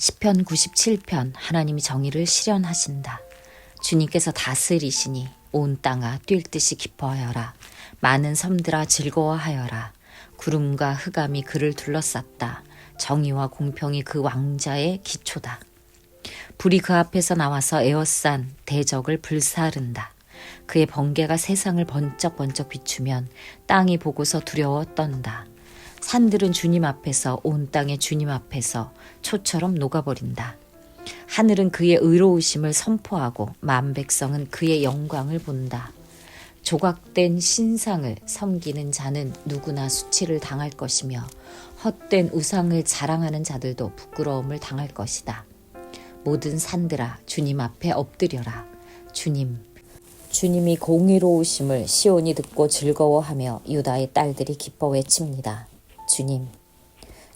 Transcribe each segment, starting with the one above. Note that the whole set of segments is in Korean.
시편 97편 하나님이 정의를 실현하신다. 주님께서 다스리시니 온 땅아 뛸 듯이 기뻐하여라. 많은 섬들아 즐거워하여라. 구름과 흑암이 그를 둘러쌌다. 정의와 공평이 그 왕자의 기초다. 불이 그 앞에서 나와서 에워싼 대적을 불사른다. 그의 번개가 세상을 번쩍번쩍 비추면 땅이 보고서 두려워 떤다. 산들은 주님 앞에서 온 땅의 주님 앞에서 초처럼 녹아버린다. 하늘은 그의 의로우심을 선포하고 만 백성은 그의 영광을 본다. 조각된 신상을 섬기는 자는 누구나 수치를 당할 것이며 헛된 우상을 자랑하는 자들도 부끄러움을 당할 것이다. 모든 산들아 주님 앞에 엎드려라. 주님이 공의로우심을 시온이 듣고 즐거워하며 유다의 딸들이 기뻐 외칩니다.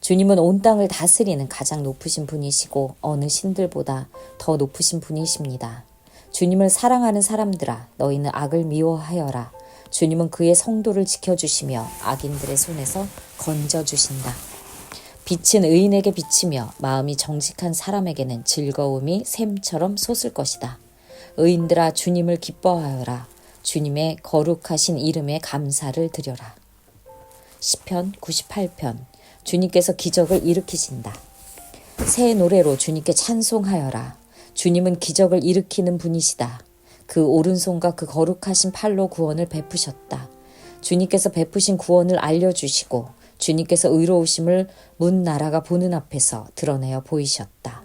주님은 온 땅을 다스리는 가장 높으신 분이시고 어느 신들보다 더 높으신 분이십니다. 주님을 사랑하는 사람들아 너희는 악을 미워하여라. 주님은 그의 성도를 지켜주시며 악인들의 손에서 건져주신다. 빛은 의인에게 비치며 마음이 정직한 사람에게는 즐거움이 샘처럼 솟을 것이다. 의인들아 주님을 기뻐하여라. 주님의 거룩하신 이름에 감사를 드려라. 시편 98편 주님께서 기적을 일으키신다. 새 노래로 주님께 찬송하여라. 주님은 기적을 일으키는 분이시다. 그 오른손과 그 거룩하신 팔로 구원을 베푸셨다. 주님께서 베푸신 구원을 알려주시고 주님께서 의로우심을 문 나라가 보는 앞에서 드러내어 보이셨다.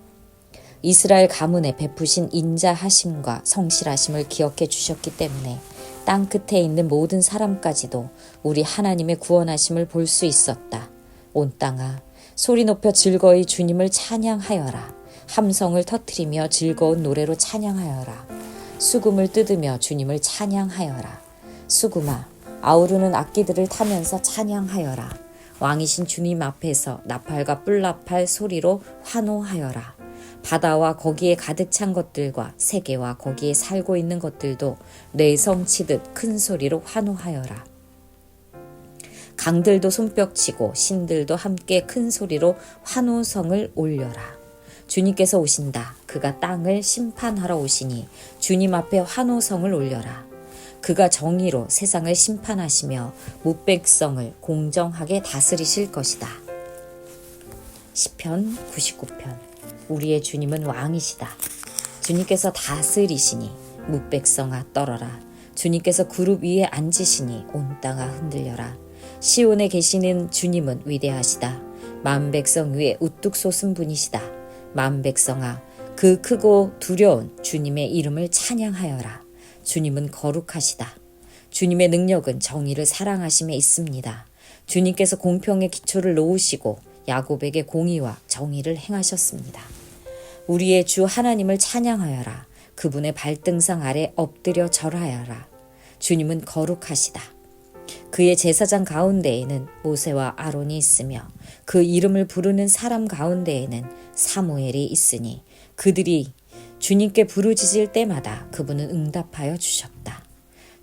이스라엘 가문에 베푸신 인자하심과 성실하심을 기억해 주셨기 때문에 땅 끝에 있는 모든 사람까지도 우리 하나님의 구원하심을 볼 수 있었다. 온 땅아 소리 높여 즐거이 주님을 찬양하여라. 함성을 터뜨리며 즐거운 노래로 찬양하여라. 수금을 뜯으며 주님을 찬양하여라. 수금아 아우르는 악기들을 타면서 찬양하여라. 왕이신 주님 앞에서 나팔과 뿔나팔 소리로 환호하여라. 바다와 거기에 가득 찬 것들과 세계와 거기에 살고 있는 것들도 뇌성치듯 큰 소리로 환호하여라. 강들도 손뼉치고 신들도 함께 큰 소리로 환호성을 올려라. 주님께서 오신다. 그가 땅을 심판하러 오시니 주님 앞에 환호성을 올려라. 그가 정의로 세상을 심판하시며 뭇백성을 공정하게 다스리실 것이다. 시편 99편 우리의 주님은 왕이시다. 주님께서 다스리시니 뭇백성아 떨어라. 주님께서 구룹 위에 앉으시니 온 땅아 흔들려라. 시온에 계시는 주님은 위대하시다. 만 백성 위에 우뚝 솟은 분이시다. 만 백성아 그 크고 두려운 주님의 이름을 찬양하여라. 주님은 거룩하시다. 주님의 능력은 정의를 사랑하심에 있습니다. 주님께서 공평의 기초를 놓으시고 야곱에게 공의와 정의를 행하셨습니다. 우리의 주 하나님을 찬양하여라. 그분의 발등상 아래 엎드려 절하여라. 주님은 거룩하시다. 그의 제사장 가운데에는 모세와 아론이 있으며 그 이름을 부르는 사람 가운데에는 사무엘이 있으니 그들이 주님께 부르짖을 때마다 그분은 응답하여 주셨다.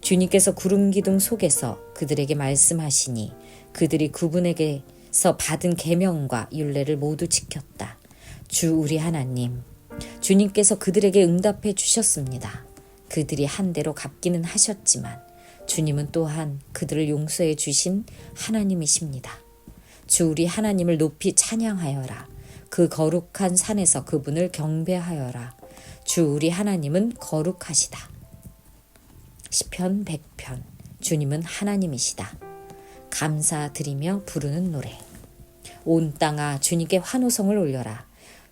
주님께서 구름 기둥 속에서 그들에게 말씀하시니 그들이 그분에게서 받은 계명과 율례를 모두 지켰다. 주 우리 하나님, 주님께서 그들에게 응답해 주셨습니다. 그들이 한 대로 갚기는 하셨지만 주님은 또한 그들을 용서해 주신 하나님이십니다. 주 우리 하나님을 높이 찬양하여라. 그 거룩한 산에서 그분을 경배하여라. 주 우리 하나님은 거룩하시다. 시편 100편 주님은 하나님이시다. 감사드리며 부르는 노래. 온 땅아 주님께 환호성을 올려라.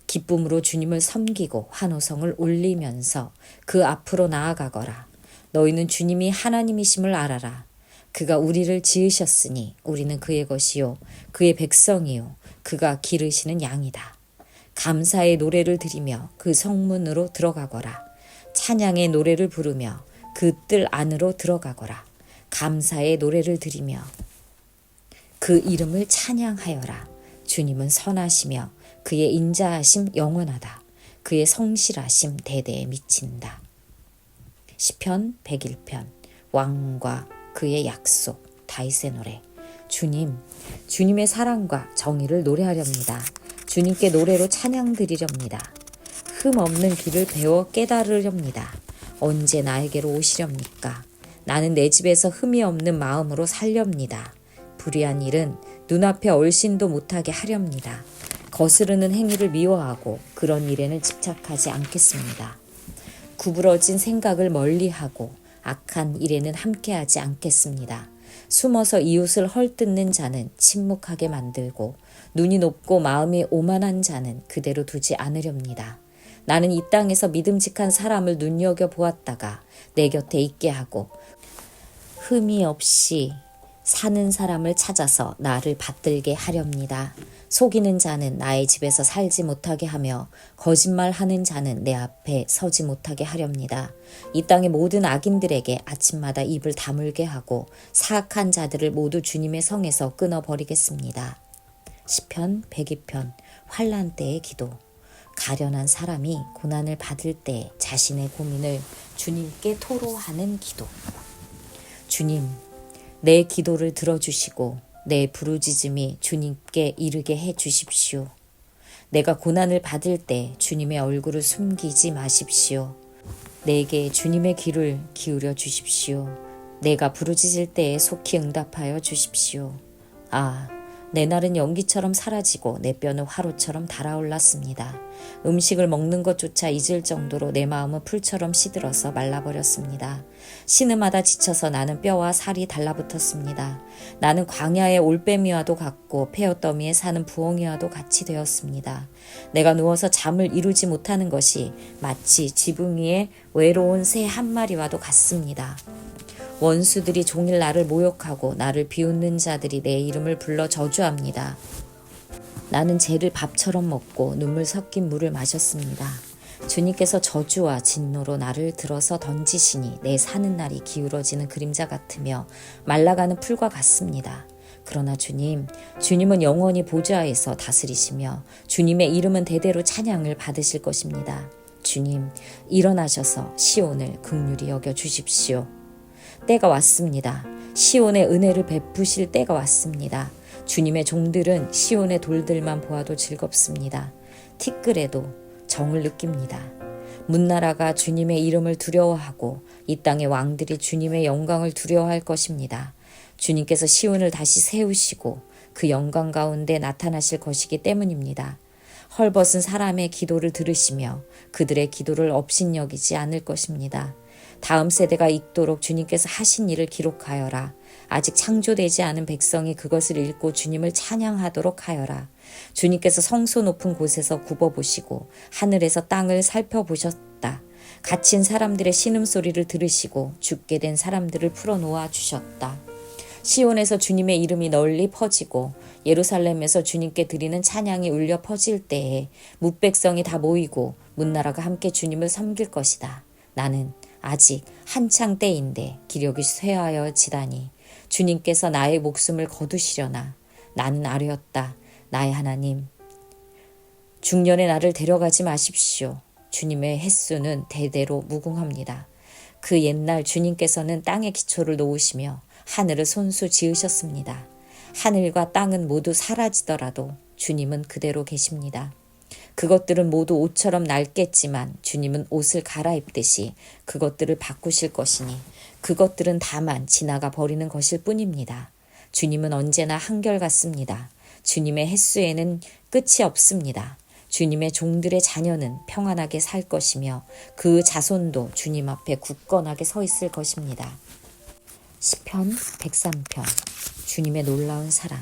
기쁨으로 주님을 섬기고 환호성을 올리면서 그 앞으로 나아가거라. 너희는 주님이 하나님이심을 알아라. 그가 우리를 지으셨으니 우리는 그의 것이요 그의 백성이요 그가 기르시는 양이다. 감사의 노래를 드리며 그 성문으로 들어가거라. 찬양의 노래를 부르며 그 뜰 안으로 들어가거라. 감사의 노래를 드리며 그 이름을 찬양하여라. 주님은 선하시며 그의 인자하심 영원하다. 그의 성실하심 대대에 미친다. 시편 101편 왕과 그의 약속 다윗의 노래. 주님의 사랑과 정의를 노래하렵니다. 주님께 노래로 찬양 드리렵니다. 흠 없는 길을 배워 깨달으렵니다. 언제 나에게로 오시렵니까? 나는 내 집에서 흠이 없는 마음으로 살렵니다. 불의한 일은 눈앞에 얼씬도 못하게 하렵니다. 거스르는 행위를 미워하고 그런 일에는 집착하지 않겠습니다. 구부러진 생각을 멀리하고 악한 일에는 함께하지 않겠습니다. 숨어서 이웃을 헐뜯는 자는 침묵하게 만들고 눈이 높고 마음이 오만한 자는 그대로 두지 않으렵니다. 나는 이 땅에서 믿음직한 사람을 눈여겨보았다가 내 곁에 있게 하고 흠이 없이 사는 사람을 찾아서 나를 받들게 하렵니다. 속이는 자는 나의 집에서 살지 못하게 하며 거짓말하는 자는 내 앞에 서지 못하게 하렵니다. 이 땅의 모든 악인들에게 아침마다 입을 다물게 하고 사악한 자들을 모두 주님의 성에서 끊어버리겠습니다. 시편 102편 환난 때의 기도. 가련한 사람이 고난을 받을 때 자신의 고민을 주님께 토로하는 기도. 주님, 내 기도를 들어주시고 내 부르짖음이 주님께 이르게 해 주십시오. 내가 고난을 받을 때 주님의 얼굴을 숨기지 마십시오. 내게 주님의 귀를 기울여 주십시오. 내가 부르짖을 때에 속히 응답하여 주십시오. 아, 내 날은 연기처럼 사라지고 내 뼈는 화로처럼 달아올랐습니다. 음식을 먹는 것조차 잊을 정도로 내 마음은 풀처럼 시들어서 말라버렸습니다. 신음하다 지쳐서 나는 뼈와 살이 달라붙었습니다. 나는 광야의 올빼미와도 같고 폐어더미에 사는 부엉이와도 같이 되었습니다. 내가 누워서 잠을 이루지 못하는 것이 마치 지붕 위에 외로운 새 한 마리와도 같습니다. 원수들이 종일 나를 모욕하고 나를 비웃는 자들이 내 이름을 불러 저주합니다. 나는 죄를 밥처럼 먹고 눈물 섞인 물을 마셨습니다. 주님께서 저주와 진노로 나를 들어서 던지시니 내 사는 날이 기울어지는 그림자 같으며 말라가는 풀과 같습니다. 그러나 주님은 영원히 보좌에서 다스리시며 주님의 이름은 대대로 찬양을 받으실 것입니다. 주님, 일어나셔서 시온을 긍휼히 여겨 주십시오. 때가 왔습니다. 시온의 은혜를 베푸실 때가 왔습니다. 주님의 종들은 시온의 돌들만 보아도 즐겁습니다. 티끌에도 정을 느낍니다. 문나라가 주님의 이름을 두려워하고 이 땅의 왕들이 주님의 영광을 두려워할 것입니다. 주님께서 시온을 다시 세우시고 그 영광 가운데 나타나실 것이기 때문입니다. 헐벗은 사람의 기도를 들으시며 그들의 기도를 업신여기지 않을 것입니다. 다음 세대가 읽도록 주님께서 하신 일을 기록하여라. 아직 창조되지 않은 백성이 그것을 읽고 주님을 찬양하도록 하여라. 주님께서 성소 높은 곳에서 굽어보시고 하늘에서 땅을 살펴보셨다. 갇힌 사람들의 신음소리를 들으시고 죽게 된 사람들을 풀어놓아 주셨다. 시온에서 주님의 이름이 널리 퍼지고 예루살렘에서 주님께 드리는 찬양이 울려 퍼질 때에 뭇백성이 다 모이고 문나라가 함께 주님을 섬길 것이다. 나는 아직 한창 때인데 기력이 쇠하여지다니 주님께서 나의 목숨을 거두시려나. 나는 아뢰었다. 나의 하나님, 중년의 나를 데려가지 마십시오. 주님의 횟수는 대대로 무궁합니다. 그 옛날 주님께서는 땅의 기초를 놓으시며 하늘을 손수 지으셨습니다. 하늘과 땅은 모두 사라지더라도 주님은 그대로 계십니다. 그것들은 모두 옷처럼 낡겠지만 주님은 옷을 갈아입듯이 그것들을 바꾸실 것이니 그것들은 다만 지나가 버리는 것일 뿐입니다. 주님은 언제나 한결같습니다. 주님의 횟수에는 끝이 없습니다. 주님의 종들의 자녀는 평안하게 살 것이며 그 자손도 주님 앞에 굳건하게 서 있을 것입니다. 시편 103편. 주님의 놀라운 사랑.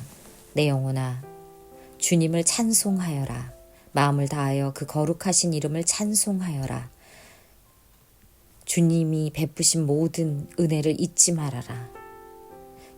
내 영혼아, 주님을 찬송하여라. 마음을 다하여 그 거룩하신 이름을 찬송하여라. 주님이 베푸신 모든 은혜를 잊지 말아라.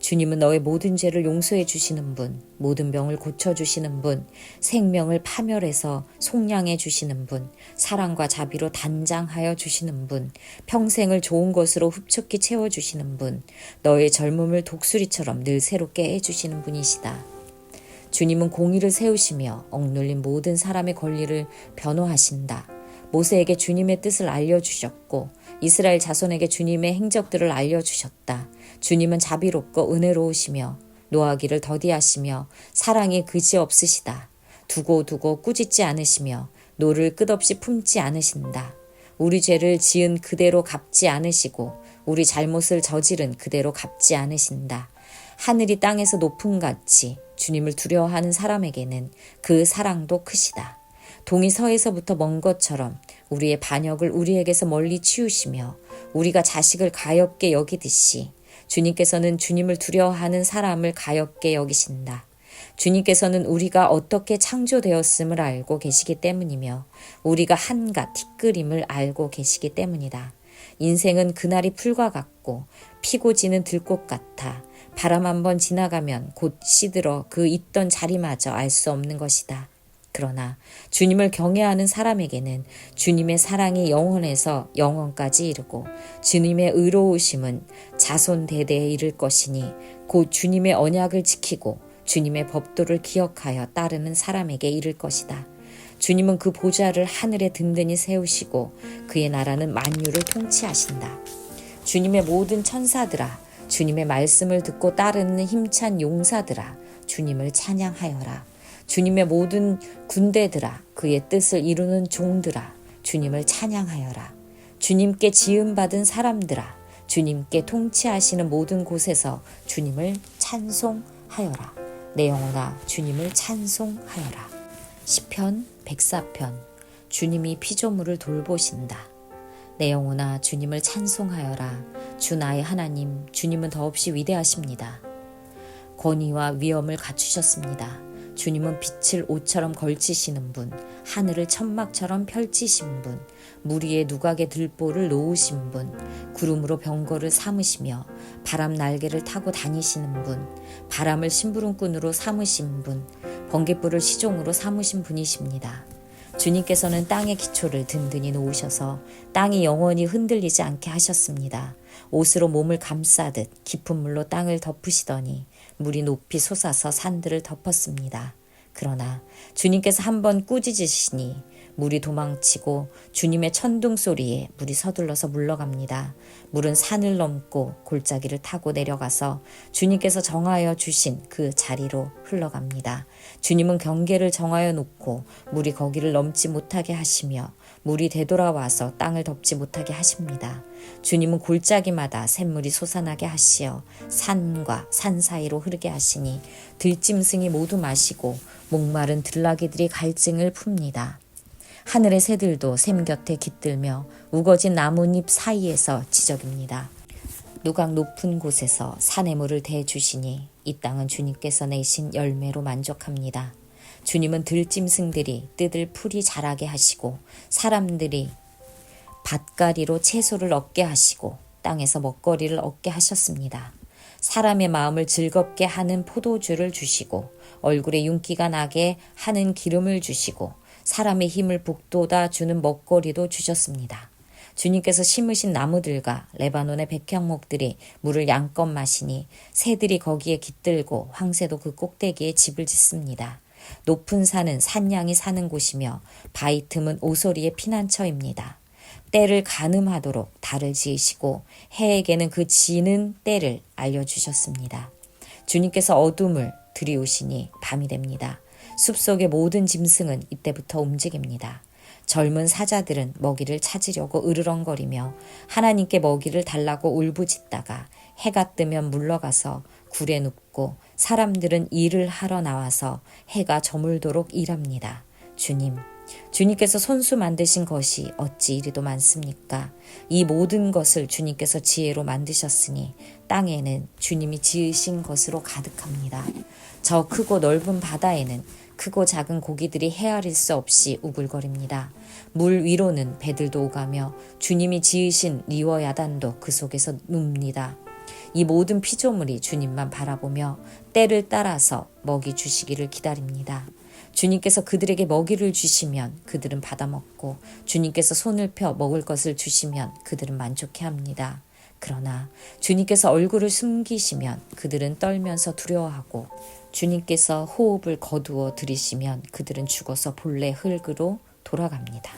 주님은 너의 모든 죄를 용서해 주시는 분, 모든 병을 고쳐주시는 분, 생명을 파멸해서 속량해 주시는 분, 사랑과 자비로 단장하여 주시는 분, 평생을 좋은 것으로 흡족히 채워주시는 분, 너의 젊음을 독수리처럼 늘 새롭게 해주시는 분이시다. 주님은 공의를 세우시며 억눌린 모든 사람의 권리를 변호하신다. 모세에게 주님의 뜻을 알려주셨고 이스라엘 자손에게 주님의 행적들을 알려주셨다. 주님은 자비롭고 은혜로우시며 노하기를 더디하시며 사랑이 그지없으시다. 두고 꾸짖지 않으시며 노를 끝없이 품지 않으신다. 우리 죄를 지은 그대로 갚지 않으시고 우리 잘못을 저지른 그대로 갚지 않으신다. 하늘이 땅에서 높음 같이 주님을 두려워하는 사람에게는 그 사랑도 크시다. 동이 서에서부터 먼 것처럼 우리의 반역을 우리에게서 멀리 치우시며 우리가 자식을 가엾게 여기듯이 주님께서는 주님을 두려워하는 사람을 가엾게 여기신다. 주님께서는 우리가 어떻게 창조되었음을 알고 계시기 때문이며 우리가 한갓 티끌임을 알고 계시기 때문이다. 인생은 그날이 풀과 같고 피고 지는 들꽃 같아 바람 한번 지나가면 곧 시들어 그 있던 자리마저 알 수 없는 것이다. 그러나 주님을 경외하는 사람에게는 주님의 사랑이 영원에서 영원까지 이르고 주님의 의로우심은 자손 대대에 이를 것이니 곧 주님의 언약을 지키고 주님의 법도를 기억하여 따르는 사람에게 이를 것이다. 주님은 그 보좌를 하늘에 든든히 세우시고 그의 나라는 만유를 통치하신다. 주님의 모든 천사들아, 주님의 말씀을 듣고 따르는 힘찬 용사들아, 주님을 찬양하여라. 주님의 모든 군대들아, 그의 뜻을 이루는 종들아, 주님을 찬양하여라. 주님께 지음받은 사람들아, 주님께 통치하시는 모든 곳에서 주님을 찬송하여라. 내 영혼아 주님을 찬송하여라. 시편 104편. 주님이 피조물을 돌보신다. 내 영혼아 주님을 찬송하여라. 주 나의 하나님, 주님은 더없이 위대하십니다. 권위와 위엄을 갖추셨습니다. 주님은 빛을 옷처럼 걸치시는 분, 하늘을 천막처럼 펼치신 분, 물 위에 누각의 들보를 놓으신 분, 구름으로 병거를 삼으시며 바람 날개를 타고 다니시는 분, 바람을 심부름꾼으로 삼으신 분, 번갯불을 시종으로 삼으신 분이십니다. 주님께서는 땅의 기초를 든든히 놓으셔서 땅이 영원히 흔들리지 않게 하셨습니다. 옷으로 몸을 감싸듯 깊은 물로 땅을 덮으시더니 물이 높이 솟아서 산들을 덮었습니다. 그러나 주님께서 한번 꾸짖으시니 물이 도망치고 주님의 천둥 소리에 물이 서둘러서 물러갑니다. 물은 산을 넘고 골짜기를 타고 내려가서 주님께서 정하여 주신 그 자리로 흘러갑니다. 주님은 경계를 정하여 놓고 물이 거기를 넘지 못하게 하시며 물이 되돌아와서 땅을 덮지 못하게 하십니다. 주님은 골짜기마다 샘물이 솟아나게 하시어 산과 산 사이로 흐르게 하시니 들짐승이 모두 마시고 목마른 들나귀들이 갈증을 풉니다. 하늘의 새들도 샘 곁에 깃들며 우거진 나뭇잎 사이에서 지저깁니다. 누각 높은 곳에서 산의 물을 대주시니 이 땅은 주님께서 내신 열매로 만족합니다. 주님은 들짐승들이 뜯을 풀이 자라게 하시고 사람들이 밭가리로 채소를 얻게 하시고 땅에서 먹거리를 얻게 하셨습니다. 사람의 마음을 즐겁게 하는 포도주를 주시고 얼굴에 윤기가 나게 하는 기름을 주시고 사람의 힘을 북돋아 주는 먹거리도 주셨습니다. 주님께서 심으신 나무들과 레바논의 백향목들이 물을 양껏 마시니 새들이 거기에 깃들고 황새도 그 꼭대기에 집을 짓습니다. 높은 산은 산양이 사는 곳이며 바위 틈은 오소리의 피난처입니다. 때를 가늠하도록 달을 지으시고 해에게는 그 지는 때를 알려주셨습니다. 주님께서 어둠을 들이우시니 밤이 됩니다. 숲속의 모든 짐승은 이때부터 움직입니다. 젊은 사자들은 먹이를 찾으려고 으르렁거리며 하나님께 먹이를 달라고 울부짖다가 해가 뜨면 물러가서 굴에 눕고 사람들은 일을 하러 나와서 해가 저물도록 일합니다. 주님께서 손수 만드신 것이 어찌 이리도 많습니까? 이 모든 것을 주님께서 지혜로 만드셨으니 땅에는 주님이 지으신 것으로 가득합니다. 저 크고 넓은 바다에는 크고 작은 고기들이 헤아릴 수 없이 우글거립니다. 물 위로는 배들도 오가며 주님이 지으신 리워 야단도 그 속에서 눕니다. 이 모든 피조물이 주님만 바라보며 때를 따라서 먹이 주시기를 기다립니다. 주님께서 그들에게 먹이를 주시면 그들은 받아먹고 주님께서 손을 펴 먹을 것을 주시면 그들은 만족해합니다. 그러나 주님께서 얼굴을 숨기시면 그들은 떨면서 두려워하고 주님께서 호흡을 거두어 들이시면 그들은 죽어서 본래 흙으로 돌아갑니다.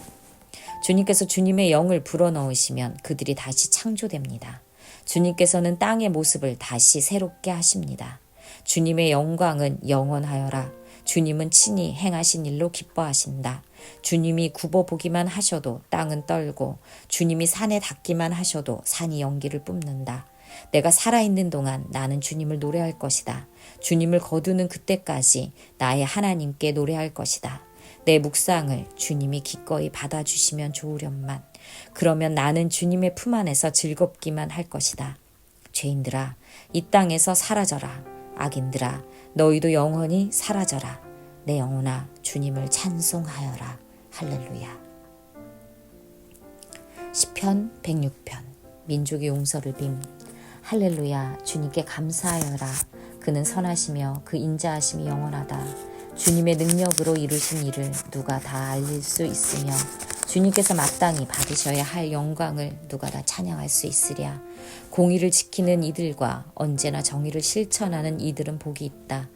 주님께서 주님의 영을 불어넣으시면 그들이 다시 창조됩니다. 주님께서는 땅의 모습을 다시 새롭게 하십니다. 주님의 영광은 영원하여라. 주님은 친히 행하신 일로 기뻐하신다. 주님이 굽어보기만 하셔도 땅은 떨고 주님이 산에 닿기만 하셔도 산이 연기를 뿜는다. 내가 살아있는 동안 나는 주님을 노래할 것이다. 주님을 거두는 그때까지 나의 하나님께 노래할 것이다. 내 묵상을 주님이 기꺼이 받아주시면 좋으련만. 그러면 나는 주님의 품 안에서 즐겁기만 할 것이다. 죄인들아, 이 땅에서 사라져라. 악인들아, 너희도 영원히 사라져라. 내 영혼아, 주님을 찬송하여라. 할렐루야. 시편 106편. 민족의 용서를 빔. 할렐루야. 주님께 감사하여라. 그는 선하시며 그 인자하심이 영원하다. 주님의 능력으로 이루신 일을 누가 다 알릴 수 있으며 주님께서 마땅히 받으셔야 할 영광을 누가 다 찬양할 수 있으랴. 공의를 지키는 이들과 언제나 정의를 실천하는 이들은 복이 있다.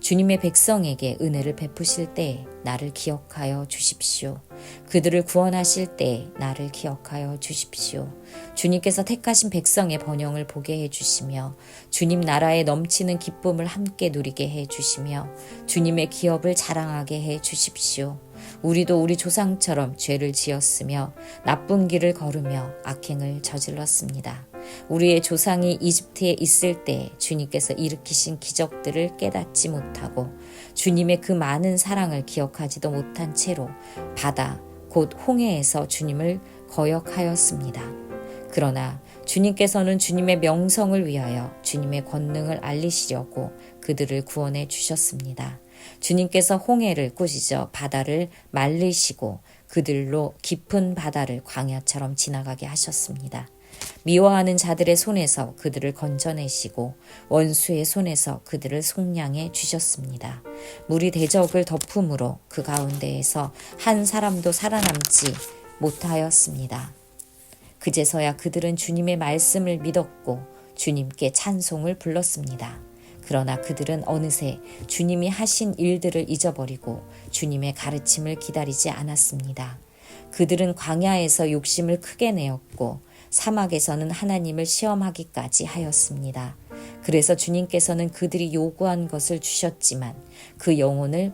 주님의 백성에게 은혜를 베푸실 때 나를 기억하여 주십시오. 그들을 구원하실 때 나를 기억하여 주십시오. 주님께서 택하신 백성의 번영을 보게 해주시며 주님 나라에 넘치는 기쁨을 함께 누리게 해주시며 주님의 기업을 자랑하게 해주십시오. 우리도 우리 조상처럼 죄를 지었으며 나쁜 길을 걸으며 악행을 저질렀습니다. 우리의 조상이 이집트에 있을 때 주님께서 일으키신 기적들을 깨닫지 못하고 주님의 그 많은 사랑을 기억하지도 못한 채로 바다 곧 홍해에서 주님을 거역하였습니다. 그러나 주님께서는 주님의 명성을 위하여 주님의 권능을 알리시려고 그들을 구원해 주셨습니다. 주님께서 홍해를 꾸짖어 바다를 말리시고 그들로 깊은 바다를 광야처럼 지나가게 하셨습니다. 미워하는 자들의 손에서 그들을 건져내시고 원수의 손에서 그들을 속량해 주셨습니다. 물이 대적을 덮음으로 그 가운데에서 한 사람도 살아남지 못하였습니다. 그제서야 그들은 주님의 말씀을 믿었고 주님께 찬송을 불렀습니다. 그러나 그들은 어느새 주님이 하신 일들을 잊어버리고 주님의 가르침을 기다리지 않았습니다. 그들은 광야에서 욕심을 크게 내었고 사막에서는 하나님을 시험하기까지 하였습니다. 그래서 주님께서는 그들이 요구한 것을 주셨지만 그 영혼을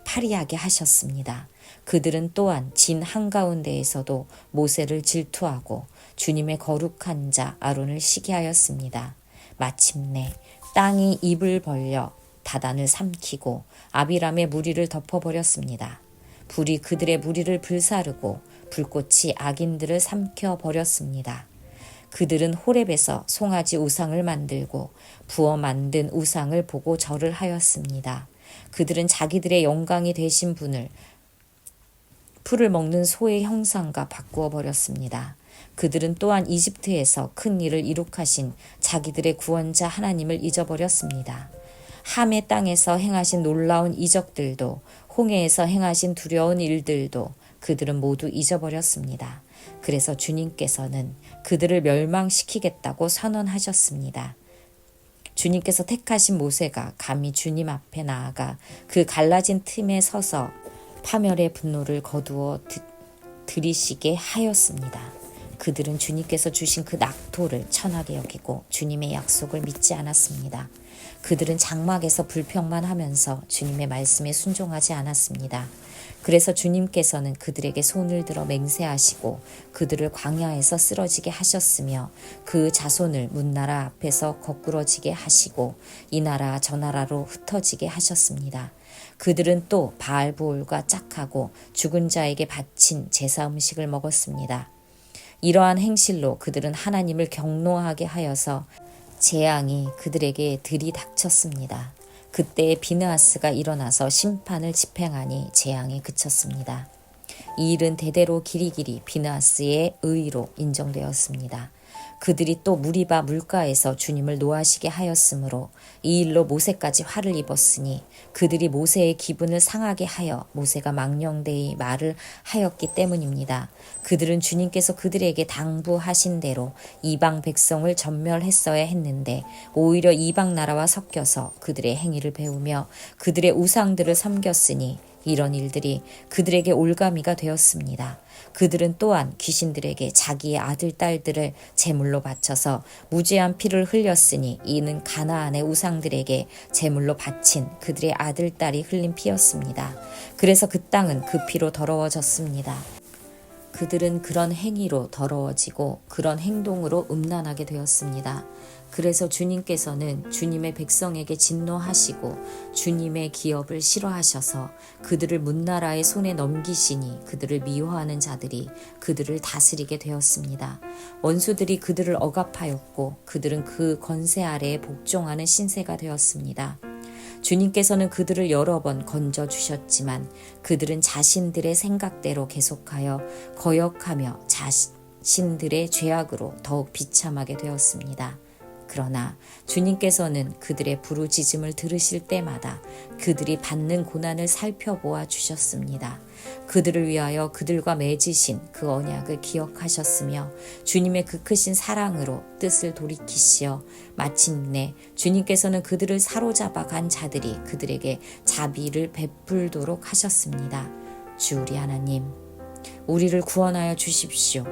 파리하게 하셨습니다. 그들은 또한 진 한가운데에서도 모세를 질투하고 주님의 거룩한 자 아론을 시기하였습니다. 마침내 땅이 입을 벌려 다단을 삼키고 아비람의 무리를 덮어버렸습니다. 불이 그들의 무리를 불사르고 불꽃이 악인들을 삼켜버렸습니다. 그들은 호렙에서 송아지 우상을 만들고 부어 만든 우상을 보고 절을 하였습니다. 그들은 자기들의 영광이 되신 분을 풀을 먹는 소의 형상과 바꾸어 버렸습니다. 그들은 또한 이집트에서 큰 일을 이룩하신 자기들의 구원자 하나님을 잊어버렸습니다. 함의 땅에서 행하신 놀라운 이적들도 홍해에서 행하신 두려운 일들도 그들은 모두 잊어버렸습니다. 그래서 주님께서는 그들을 멸망시키겠다고 선언하셨습니다. 주님께서 택하신 모세가 감히 주님 앞에 나아가 그 갈라진 틈에 서서 파멸의 분노를 거두어 들이시게 하였습니다. 그들은 주님께서 주신 그 낙토를 천하게 여기고 주님의 약속을 믿지 않았습니다. 그들은 장막에서 불평만 하면서 주님의 말씀에 순종하지 않았습니다. 그래서 주님께서는 그들에게 손을 들어 맹세하시고 그들을 광야에서 쓰러지게 하셨으며 그 자손을 문나라 앞에서 거꾸러지게 하시고 이 나라 저 나라로 흩어지게 하셨습니다. 그들은 또 바알보올과 짝하고 죽은 자에게 바친 제사 음식을 먹었습니다. 이러한 행실로 그들은 하나님을 경노하게 하여서 재앙이 그들에게 들이닥쳤습니다. 그때 비느하스가 일어나서 심판을 집행하니 재앙이 그쳤습니다. 이 일은 대대로 길이길이 비느하스의 의로 인정되었습니다. 그들이 또 무리바 물가에서 주님을 노하시게 하였으므로 이 일로 모세까지 화를 입었으니 그들이 모세의 기분을 상하게 하여 모세가 망령되이 말을 하였기 때문입니다. 그들은 주님께서 그들에게 당부하신 대로 이방 백성을 전멸했어야 했는데 오히려 이방 나라와 섞여서 그들의 행위를 배우며 그들의 우상들을 섬겼으니 이런 일들이 그들에게 올가미가 되었습니다. 그들은 또한 귀신들에게 자기의 아들, 딸들을 제물로 바쳐서 무죄한 피를 흘렸으니 이는 가나안의 우상들에게 제물로 바친 그들의 아들, 딸이 흘린 피였습니다. 그래서 그 땅은 그 피로 더러워졌습니다. 그들은 그런 행위로 더러워지고 그런 행동으로 음란하게 되었습니다. 그래서 주님께서는 주님의 백성에게 진노하시고 주님의 기업을 싫어하셔서 그들을 문나라의 손에 넘기시니 그들을 미워하는 자들이 그들을 다스리게 되었습니다. 원수들이 그들을 억압하였고 그들은 그 권세 아래에 복종하는 신세가 되었습니다. 주님께서는 그들을 여러 번 건져주셨지만 그들은 자신들의 생각대로 계속하여 거역하며 자신들의 죄악으로 더욱 비참하게 되었습니다. 그러나 주님께서는 그들의 부르짖음을 들으실 때마다 그들이 받는 고난을 살펴보아 주셨습니다. 그들을 위하여 그들과 맺으신 그 언약을 기억하셨으며 주님의 그 크신 사랑으로 뜻을 돌이키시어 마침내 주님께서는 그들을 사로잡아 간 자들이 그들에게 자비를 베풀도록 하셨습니다. 주 우리 하나님, 우리를 구원하여 주십시오.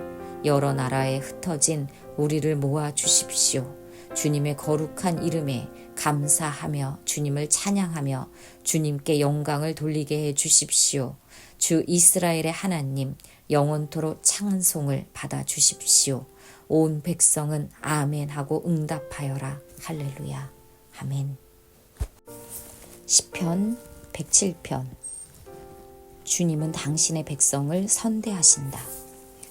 여러 나라에 흩어진 우리를 모아 주십시오. 주님의 거룩한 이름에 감사하며 주님을 찬양하며 주님께 영광을 돌리게 해 주십시오. 주 이스라엘의 하나님, 영원토록 찬송을 받아 주십시오. 온 백성은 아멘 하고 응답하여라. 할렐루야. 아멘. 시편 107편. 주님은 당신의 백성을 선대하신다.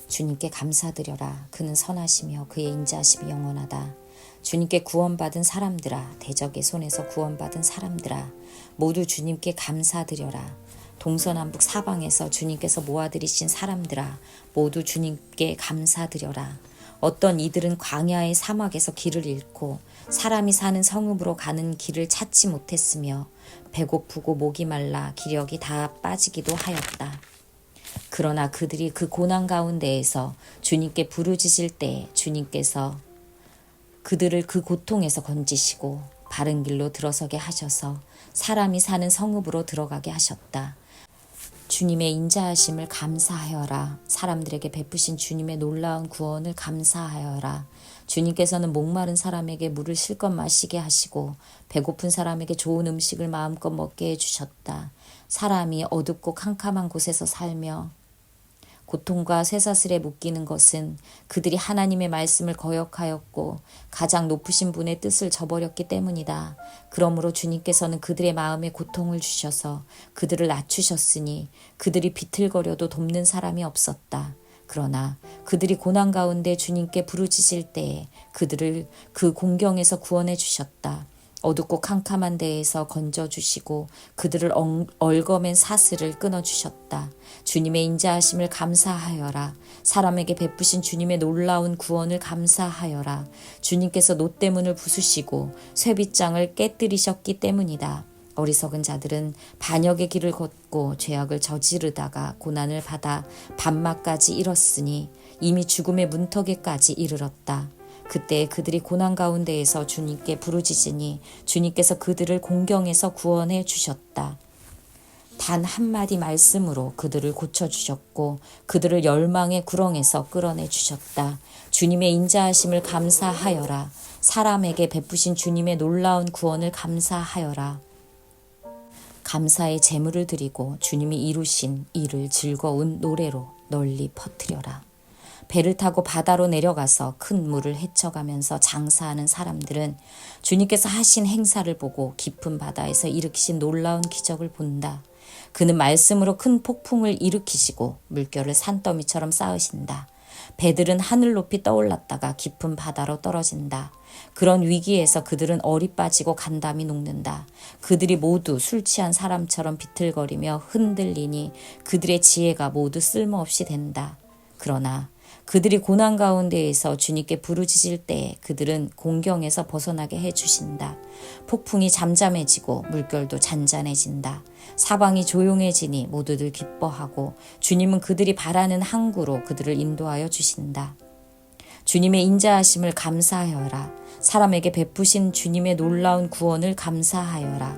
주님께 감사드려라. 그는 선하시며 그의 인자하심이 영원하다. 주님께 구원받은 사람들아, 대적의 손에서 구원받은 사람들아, 모두 주님께 감사드려라. 동서남북 사방에서 주님께서 모아들이신 사람들아, 모두 주님께 감사드려라. 어떤 이들은 광야의 사막에서 길을 잃고 사람이 사는 성읍으로 가는 길을 찾지 못했으며 배고프고 목이 말라 기력이 다 빠지기도 하였다. 그러나 그들이 그 고난 가운데에서 주님께 부르짖을 때 주님께서 그들을 그 고통에서 건지시고 바른 길로 들어서게 하셔서 사람이 사는 성읍으로 들어가게 하셨다. 주님의 인자하심을 감사하여라. 사람들에게 베푸신 주님의 놀라운 구원을 감사하여라. 주님께서는 목마른 사람에게 물을 실컷 마시게 하시고 배고픈 사람에게 좋은 음식을 마음껏 먹게 해주셨다. 사람이 어둡고 캄캄한 곳에서 살며 고통과 쇠사슬에 묶이는 것은 그들이 하나님의 말씀을 거역하였고 가장 높으신 분의 뜻을 저버렸기 때문이다. 그러므로 주님께서는 그들의 마음에 고통을 주셔서 그들을 낮추셨으니 그들이 비틀거려도 돕는 사람이 없었다. 그러나 그들이 고난 가운데 주님께 부르짖을 때에 그들을 그 공경에서 구원해 주셨다. 어둡고 캄캄한 데에서 건져주시고 그들을 얽어맨 사슬을 끊어주셨다. 주님의 인자하심을 감사하여라. 사람에게 베푸신 주님의 놀라운 구원을 감사하여라. 주님께서 노때문을 부수시고 쇠빗장을 깨뜨리셨기 때문이다. 어리석은 자들은 반역의 길을 걷고 죄악을 저지르다가 고난을 받아 밤낮까지 잃었으니 이미 죽음의 문턱에까지 이르렀다. 그때 그들이 고난 가운데에서 주님께 부르짖으니 주님께서 그들을 공경에서 구원해 주셨다. 단 한마디 말씀으로 그들을 고쳐주셨고 그들을 열망의 구렁에서 끌어내 주셨다. 주님의 인자하심을 감사하여라. 사람에게 베푸신 주님의 놀라운 구원을 감사하여라. 감사의 제물을 드리고 주님이 이루신 일을 즐거운 노래로 널리 퍼뜨려라. 배를 타고 바다로 내려가서 큰 물을 헤쳐가면서 장사하는 사람들은 주님께서 하신 행사를 보고 깊은 바다에서 일으키신 놀라운 기적을 본다. 그는 말씀으로 큰 폭풍을 일으키시고 물결을 산더미처럼 쌓으신다. 배들은 하늘 높이 떠올랐다가 깊은 바다로 떨어진다. 그런 위기에서 그들은 얼이 빠지고 간담이 녹는다. 그들이 모두 술 취한 사람처럼 비틀거리며 흔들리니 그들의 지혜가 모두 쓸모없이 된다. 그러나 그들이 고난 가운데에서 주님께 부르짖을 때 그들은 공경에서 벗어나게 해주신다. 폭풍이 잠잠해지고 물결도 잔잔해진다. 사방이 조용해지니 모두들 기뻐하고 주님은 그들이 바라는 항구로 그들을 인도하여 주신다. 주님의 인자하심을 감사하여라. 사람에게 베푸신 주님의 놀라운 구원을 감사하여라.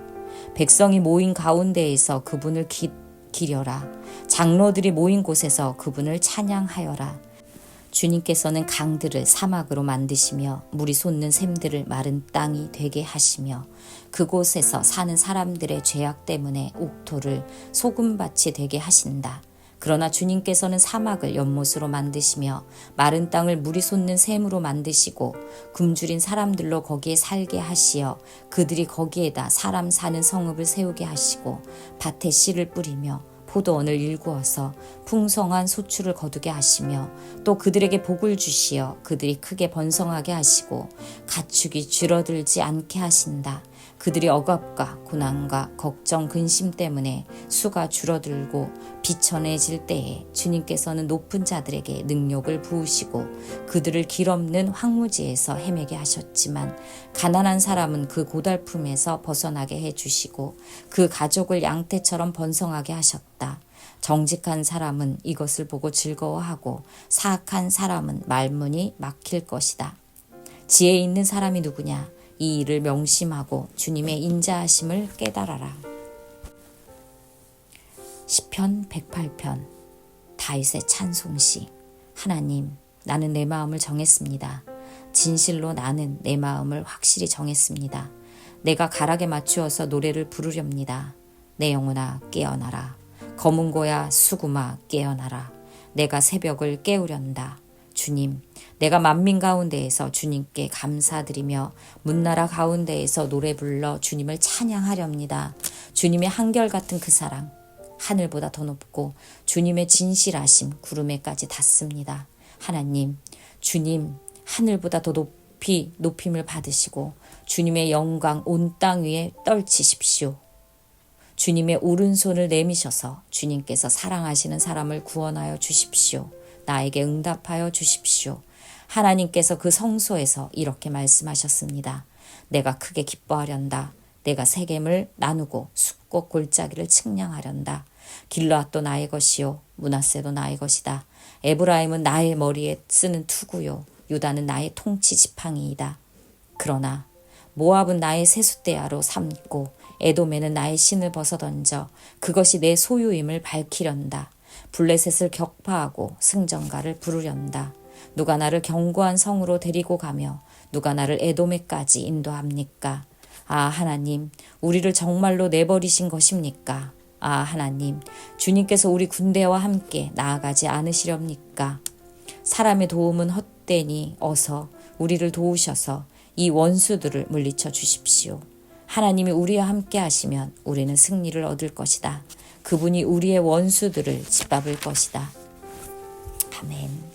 백성이 모인 가운데에서 그분을 기려라. 장로들이 모인 곳에서 그분을 찬양하여라. 주님께서는 강들을 사막으로 만드시며 물이 솟는 샘들을 마른 땅이 되게 하시며 그곳에서 사는 사람들의 죄악 때문에 옥토를 소금밭이 되게 하신다. 그러나 주님께서는 사막을 연못으로 만드시며 마른 땅을 물이 솟는 샘으로 만드시고 굶주린 사람들로 거기에 살게 하시어 그들이 거기에다 사람 사는 성읍을 세우게 하시고 밭에 씨를 뿌리며 포도원을 일구어서 풍성한 소출을 거두게 하시며 또 그들에게 복을 주시어 그들이 크게 번성하게 하시고 가축이 줄어들지 않게 하신다. 그들이 억압과 고난과 걱정 근심 때문에 수가 줄어들고 비천해질 때에 주님께서는 높은 자들에게 능력을 부으시고 그들을 길 없는 황무지에서 헤매게 하셨지만 가난한 사람은 그 고달픔에서 벗어나게 해주시고 그 가족을 양떼처럼 번성하게 하셨다. 정직한 사람은 이것을 보고 즐거워하고 사악한 사람은 말문이 막힐 것이다. 지혜 있는 사람이 누구냐? 이 일을 명심하고 주님의 인자하심을 깨달아라. 시편 108편 다윗의 찬송시. 하나님, 나는 내 마음을 정했습니다. 진실로 나는 내 마음을 확실히 정했습니다. 내가 가락에 맞추어서 노래를 부르렵니다. 내 영혼아 깨어나라. 검은고야 수구마 깨어나라. 내가 새벽을 깨우련다. 주님, 내가 만민 가운데에서 주님께 감사드리며 문나라 가운데에서 노래 불러 주님을 찬양하렵니다. 주님의 한결같은 그 사랑, 하늘보다 더 높고 주님의 진실하심 구름에까지 닿습니다. 하나님, 주님 하늘보다 더 높이 높임을 받으시고 주님의 영광 온 땅 위에 떨치십시오. 주님의 오른손을 내미셔서 주님께서 사랑하시는 사람을 구원하여 주십시오. 나에게 응답하여 주십시오. 하나님께서 그 성소에서 이렇게 말씀하셨습니다. 내가 크게 기뻐하련다. 내가 세겜을 나누고 숫곳 골짜기를 측량하련다. 길르앗도 나의 것이요 므낫세도 나의 것이다. 에브라임은 나의 머리에 쓰는 투구요 유다는 나의 통치 지팡이이다. 그러나 모압은 나의 세숫대야로 삼고 에돔에는 나의 신을 벗어던져 그것이 내 소유임을 밝히련다. 블레셋을 격파하고 승전가를 부르련다. 누가 나를 견고한 성으로 데리고 가며 누가 나를 에돔에까지 인도합니까? 아 하나님, 우리를 정말로 내버리신 것입니까? 아 하나님, 주님께서 우리 군대와 함께 나아가지 않으시렵니까? 사람의 도움은 헛되니 어서 우리를 도우셔서 이 원수들을 물리쳐 주십시오. 하나님이 우리와 함께 하시면 우리는 승리를 얻을 것이다. 그분이 우리의 원수들을 짓밟을 것이다. 아멘.